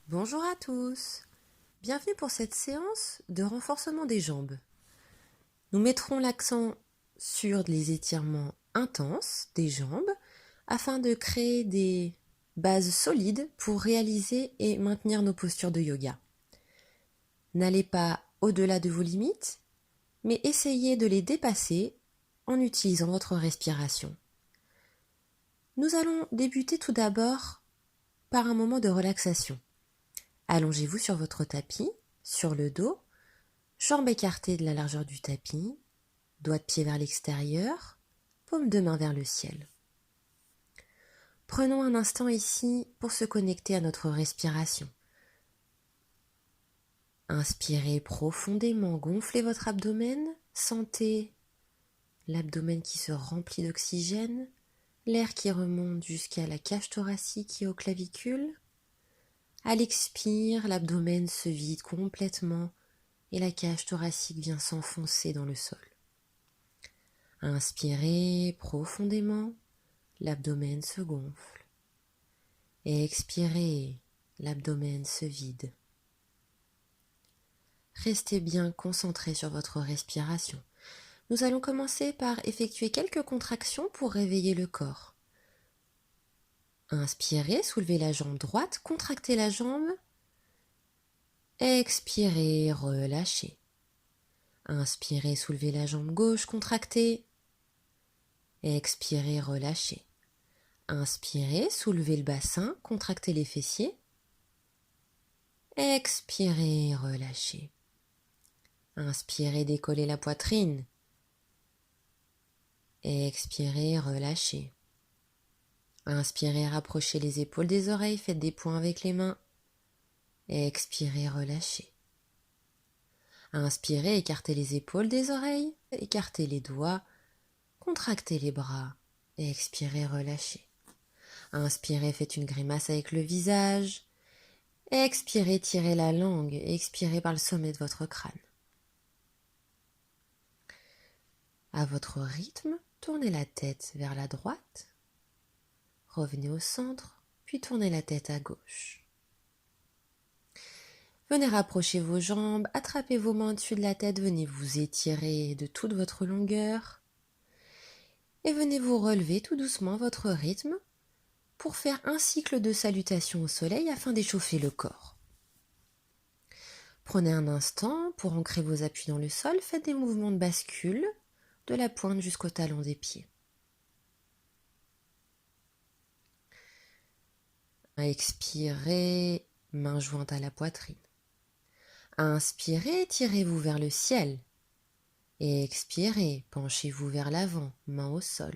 Bonjour à tous, bienvenue pour cette séance de renforcement des jambes. Nous mettrons l'accent sur les étirements intenses des jambes afin de créer des bases solides pour réaliser et maintenir nos postures de yoga. N'allez pas au-delà de vos limites, mais essayez de les dépasser en utilisant votre respiration. Nous allons débuter tout d'abord par un moment de relaxation. Allongez-vous sur votre tapis, sur le dos, jambes écartées de la largeur du tapis, doigts de pied vers l'extérieur, paume de main vers le ciel. Prenons un instant ici pour se connecter à notre respiration. Inspirez profondément, gonflez votre abdomen, sentez l'abdomen qui se remplit d'oxygène, l'air qui remonte jusqu'à la cage thoracique et aux clavicules. À l'expire, l'abdomen se vide complètement et la cage thoracique vient s'enfoncer dans le sol. Inspirez profondément, l'abdomen se gonfle. Expirez, l'abdomen se vide. Restez bien concentré sur votre respiration. Nous allons commencer par effectuer quelques contractions pour réveiller le corps. Inspirez, soulevez la jambe droite, contractez la jambe. Expirez, relâchez. Inspirez, soulevez la jambe gauche, contractez. Expirez, relâchez. Inspirez, soulevez le bassin, contractez les fessiers. Expirez, relâchez. Inspirez, décollez la poitrine. Expirez, relâchez. Inspirez, rapprochez les épaules des oreilles, faites des points avec les mains. Expirez, relâchez. Inspirez, écartez les épaules des oreilles, écartez les doigts, contractez les bras. Expirez, relâchez. Inspirez, faites une grimace avec le visage. Expirez, tirez la langue. Expirez par le sommet de votre crâne. À votre rythme, tournez la tête vers la droite. Revenez au centre, puis tournez la tête à gauche. Venez rapprocher vos jambes, attrapez vos mains au-dessus de la tête, venez vous étirer de toute votre longueur. Et venez vous relever tout doucement à votre rythme pour faire un cycle de salutation au soleil afin d'échauffer le corps. Prenez un instant pour ancrer vos appuis dans le sol, faites des mouvements de bascule de la pointe jusqu'au talon des pieds. Expirez, main jointe à la poitrine. Inspirez, tirez-vous vers le ciel. Expirez, penchez-vous vers l'avant, main au sol.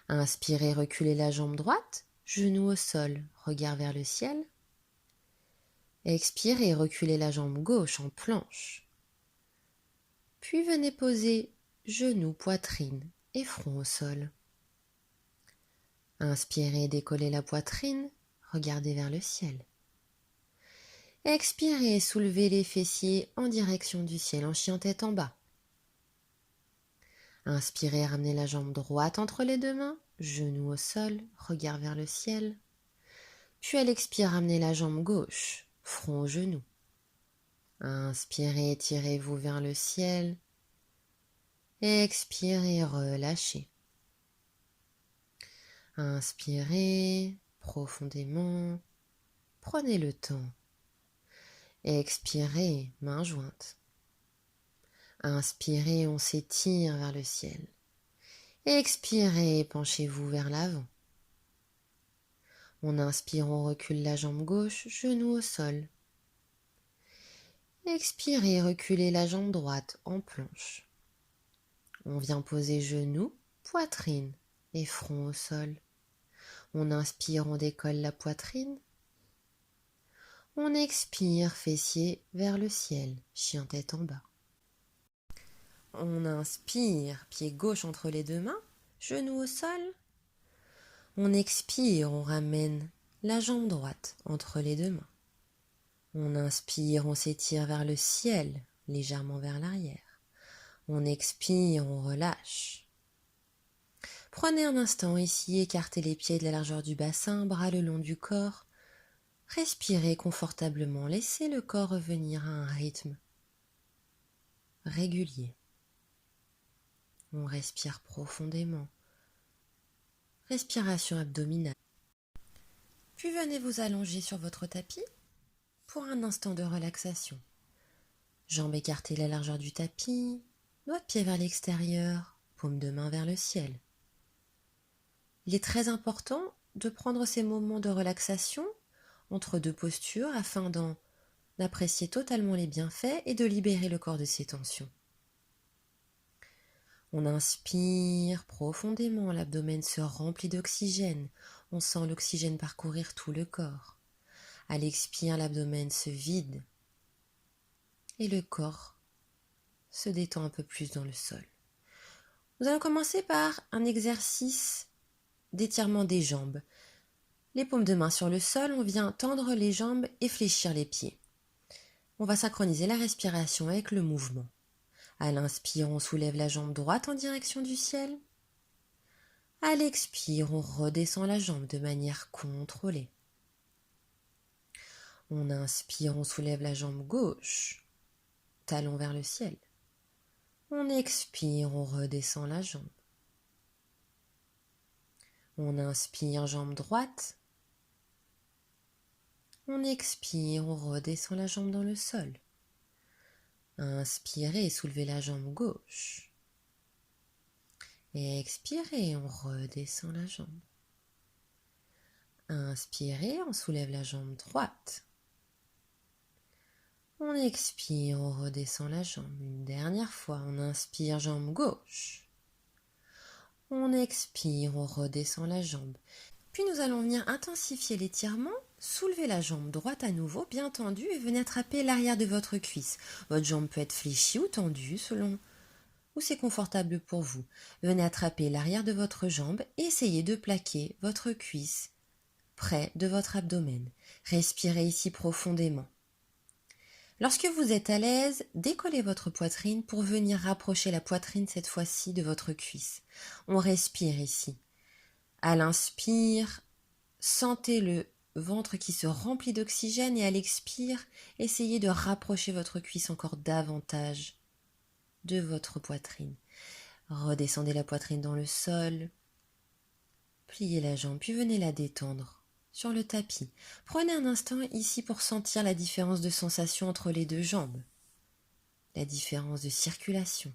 Inspirez, reculez la jambe droite, genou au sol, regard vers le ciel. Expirez, reculez la jambe gauche en planche. Puis venez poser genou, poitrine et front au sol. Inspirez, décollez la poitrine, regardez vers le ciel. Expirez, soulevez les fessiers en direction du ciel en chien tête en bas. Inspirez, ramenez la jambe droite entre les deux mains, genou au sol, regard vers le ciel. Puis à l'expire, ramenez la jambe gauche, front au genou. Inspirez, tirez-vous vers le ciel. Expirez, relâchez. Inspirez profondément, prenez le temps. Expirez, main jointe. Inspirez, on s'étire vers le ciel. Expirez, penchez-vous vers l'avant. On inspire, on recule la jambe gauche, genou au sol. Expirez, reculez la jambe droite en planche. On vient poser genou, poitrine et front au sol. On inspire, on décolle la poitrine. On expire, fessiers vers le ciel, chien tête en bas. On inspire, pied gauche entre les deux mains, genou au sol. On expire, on ramène la jambe droite entre les deux mains. On inspire, on s'étire vers le ciel, légèrement vers l'arrière. On expire, on relâche. Prenez un instant ici, écartez les pieds de la largeur du bassin, bras le long du corps. Respirez confortablement, laissez le corps revenir à un rythme régulier. On respire profondément. Respiration abdominale. Puis venez vous allonger sur votre tapis pour un instant de relaxation. Jambes écartées la largeur du tapis, doigts de pied vers l'extérieur, paume de main vers le ciel. Il est très important de prendre ces moments de relaxation entre deux postures afin d'en apprécier totalement les bienfaits et de libérer le corps de ses tensions. On inspire profondément, l'abdomen se remplit d'oxygène, on sent l'oxygène parcourir tout le corps. À l'expire, l'abdomen se vide et le corps se détend un peu plus dans le sol. Nous allons commencer par un exercice d'étirement des jambes. Les paumes de main sur le sol, on vient tendre les jambes et fléchir les pieds. On va synchroniser la respiration avec le mouvement. À l'inspire, on soulève la jambe droite en direction du ciel. À l'expire, on redescend la jambe de manière contrôlée. On inspire, on soulève la jambe gauche, talon vers le ciel. On expire, on redescend la jambe. On inspire, jambe droite. On expire, on redescend la jambe dans le sol. Inspirez et soulevez la jambe gauche. Et expirez, on redescend la jambe. Inspirez, on soulève la jambe droite. On expire, on redescend la jambe. Une dernière fois, on inspire, jambe gauche. On expire, on redescend la jambe. Puis nous allons venir intensifier l'étirement. Soulevez la jambe droite à nouveau, bien tendue, et venez attraper l'arrière de votre cuisse. Votre jambe peut être fléchie ou tendue, selon où c'est confortable pour vous. Venez attraper l'arrière de votre jambe et essayez de plaquer votre cuisse près de votre abdomen. Respirez ici profondément. Lorsque vous êtes à l'aise, décollez votre poitrine pour venir rapprocher la poitrine cette fois-ci de votre cuisse. On respire ici. À l'inspire, sentez le ventre qui se remplit d'oxygène et à l'expire, essayez de rapprocher votre cuisse encore davantage de votre poitrine. Redescendez la poitrine dans le sol, pliez la jambe, puis venez la détendre sur le tapis. Prenez un instant ici pour sentir la différence de sensation entre les deux jambes, la différence de circulation.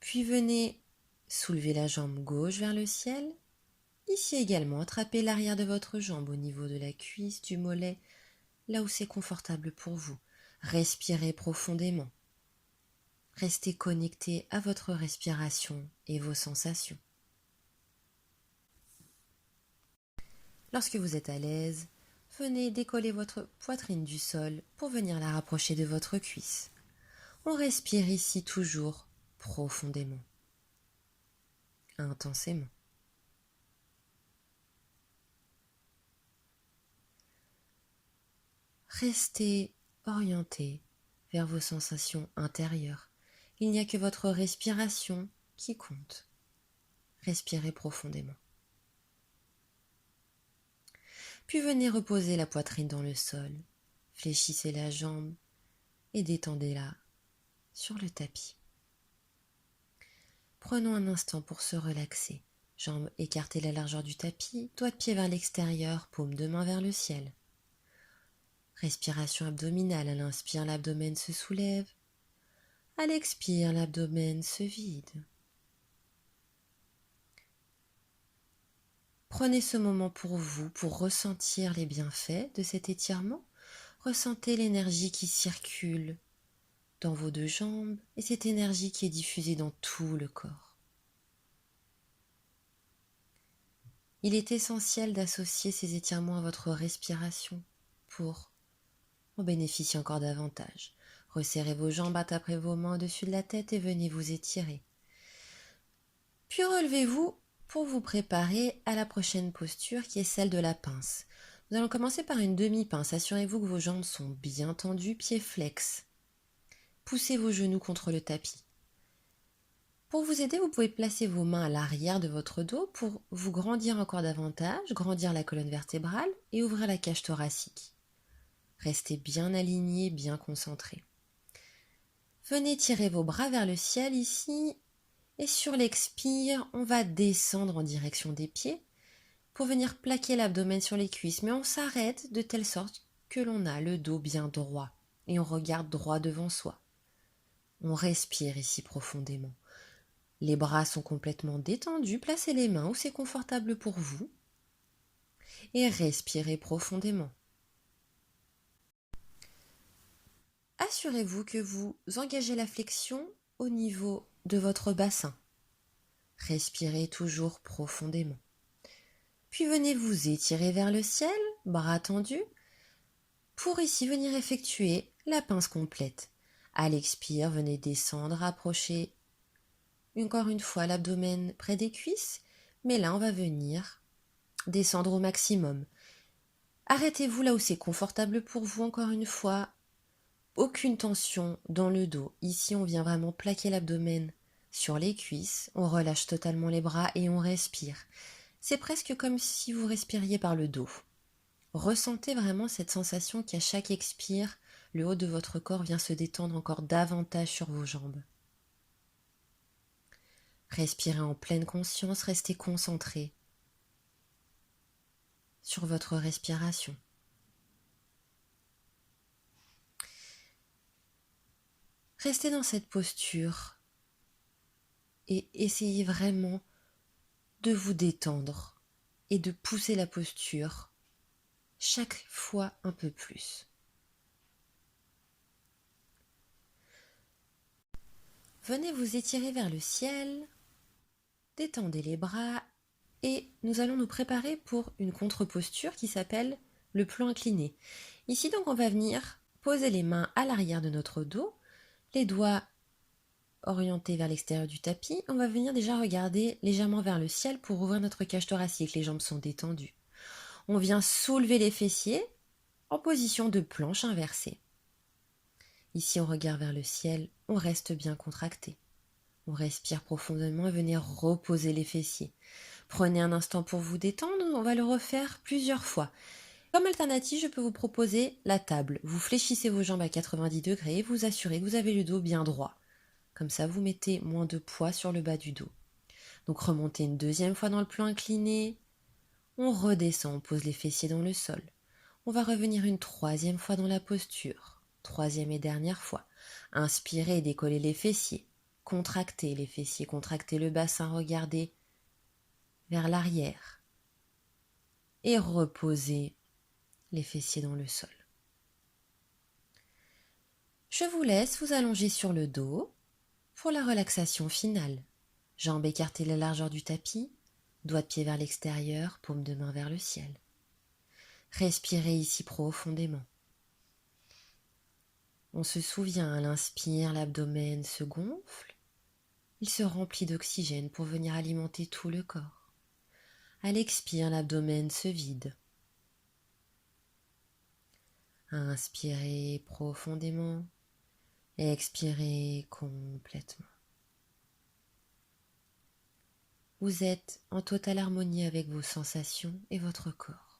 Puis venez soulever la jambe gauche vers le ciel. Ici également, attrapez l'arrière de votre jambe au niveau de la cuisse, du mollet, là où c'est confortable pour vous. Respirez profondément. Restez connecté à votre respiration et vos sensations. Lorsque vous êtes à l'aise, venez décoller votre poitrine du sol pour venir la rapprocher de votre cuisse. On respire ici toujours profondément, intensément. Restez orienté vers vos sensations intérieures. Il n'y a que votre respiration qui compte. Respirez profondément. Puis venez reposer la poitrine dans le sol. Fléchissez la jambe et détendez-la sur le tapis. Prenons un instant pour se relaxer. Jambes écartées la largeur du tapis, doigts de pied vers l'extérieur, paume de main vers le ciel. Respiration abdominale. À l'inspire, l'abdomen se soulève. À l'expire, l'abdomen se vide. Prenez ce moment pour vous, pour ressentir les bienfaits de cet étirement. Ressentez l'énergie qui circule dans vos deux jambes et cette énergie qui est diffusée dans tout le corps. Il est essentiel d'associer ces étirements à votre respiration pour en bénéficier encore davantage. Resserrez vos jambes, attapez vos mains au-dessus de la tête et venez vous étirer. Puis relevez-vous pour vous préparer à la prochaine posture qui est celle de la pince. Nous allons commencer par une demi-pince. Assurez-vous que vos jambes sont bien tendues, pieds flex. Poussez vos genoux contre le tapis. Pour vous aider, vous pouvez placer vos mains à l'arrière de votre dos pour vous grandir encore davantage, grandir la colonne vertébrale et ouvrir la cage thoracique. Restez bien aligné, bien concentré. Venez tirer vos bras vers le ciel ici et sur l'expire, on va descendre en direction des pieds pour venir plaquer l'abdomen sur les cuisses, mais on s'arrête de telle sorte que l'on a le dos bien droit et on regarde droit devant soi. On respire ici profondément. Les bras sont complètement détendus, placez les mains où c'est confortable pour vous et respirez profondément. Assurez-vous que vous engagez la flexion au niveau de votre bassin. Respirez toujours profondément. Puis venez vous étirer vers le ciel, bras tendus, pour ici venir effectuer la pince complète. À l'expire, venez descendre, approcher encore une fois l'abdomen près des cuisses, mais là on va venir descendre au maximum. Arrêtez-vous là où c'est confortable pour vous, encore une fois. Aucune tension dans le dos. Ici, on vient vraiment plaquer l'abdomen sur les cuisses. On relâche totalement les bras et on respire. C'est presque comme si vous respiriez par le dos. Ressentez vraiment cette sensation qu'à chaque expire, le haut de votre corps vient se détendre encore davantage sur vos jambes. Respirez en pleine conscience, restez concentré sur votre respiration. Restez dans cette posture et essayez vraiment de vous détendre et de pousser la posture chaque fois un peu plus. Venez vous étirer vers le ciel, détendez les bras et nous allons nous préparer pour une contre-posture qui s'appelle le plan incliné. Ici donc on va venir poser les mains à l'arrière de notre dos, les doigts orientés vers l'extérieur du tapis. On va venir déjà regarder légèrement vers le ciel pour ouvrir notre cage thoracique, les jambes sont détendues. On vient soulever les fessiers en position de planche inversée. Ici on regarde vers le ciel, on reste bien contracté. On respire profondément et venez reposer les fessiers. Prenez un instant pour vous détendre, on va le refaire plusieurs fois. Comme alternative, je peux vous proposer la table. Vous fléchissez vos jambes à 90 degrés et vous assurez que vous avez le dos bien droit. Comme ça, vous mettez moins de poids sur le bas du dos. Donc remontez une deuxième fois dans le plan incliné. On redescend, on pose les fessiers dans le sol. On va revenir une troisième fois dans la posture. Troisième et dernière fois. Inspirez et décollez les fessiers. Contractez les fessiers, contractez le bassin, regardez vers l'arrière. Et reposez les fessiers dans le sol. Je vous laisse vous allonger sur le dos pour la relaxation finale. Jambes écartées la largeur du tapis, doigts de pied vers l'extérieur, paume de main vers le ciel. Respirez ici profondément. On se souvient, à l'inspire, l'abdomen se gonfle. Il se remplit d'oxygène pour venir alimenter tout le corps. À l'expire, l'abdomen se vide. Inspirez profondément. Expirez complètement. Vous êtes en totale harmonie avec vos sensations et votre corps.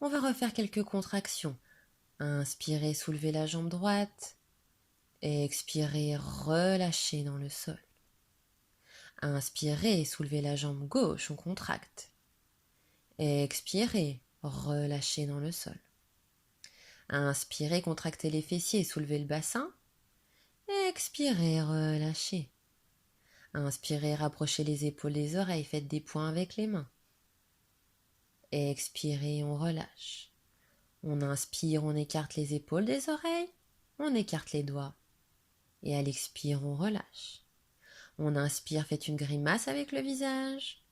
On va refaire quelques contractions. Inspirez, soulevez la jambe droite. Expirez, relâchez dans le sol. Inspirez, soulevez la jambe gauche, on contracte. Expirez, relâchez dans le sol. Inspirez, contractez les fessiers, soulevez le bassin. Expirez, relâchez. Inspirez, rapprochez les épaules des oreilles, faites des points avec les mains. Expirez, on relâche. On inspire, on écarte les épaules des oreilles, on écarte les doigts. Et à l'expire, on relâche. On inspire, faites une grimace avec le visage.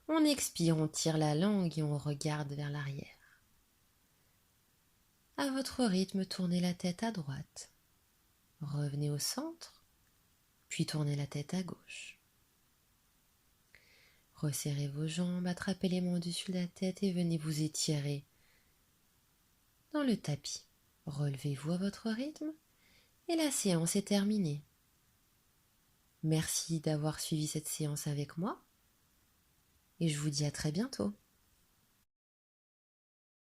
On expire, on tire la langue et on regarde vers l'arrière. À votre rythme, tournez la tête à droite. Revenez au centre, puis tournez la tête à gauche. Resserrez vos jambes, attrapez les mains au-dessus de la tête et venez vous étirer dans le tapis. relevez-vous à votre rythme et la séance est terminée. Merci d'avoir suivi cette séance avec moi et je vous dis à très bientôt.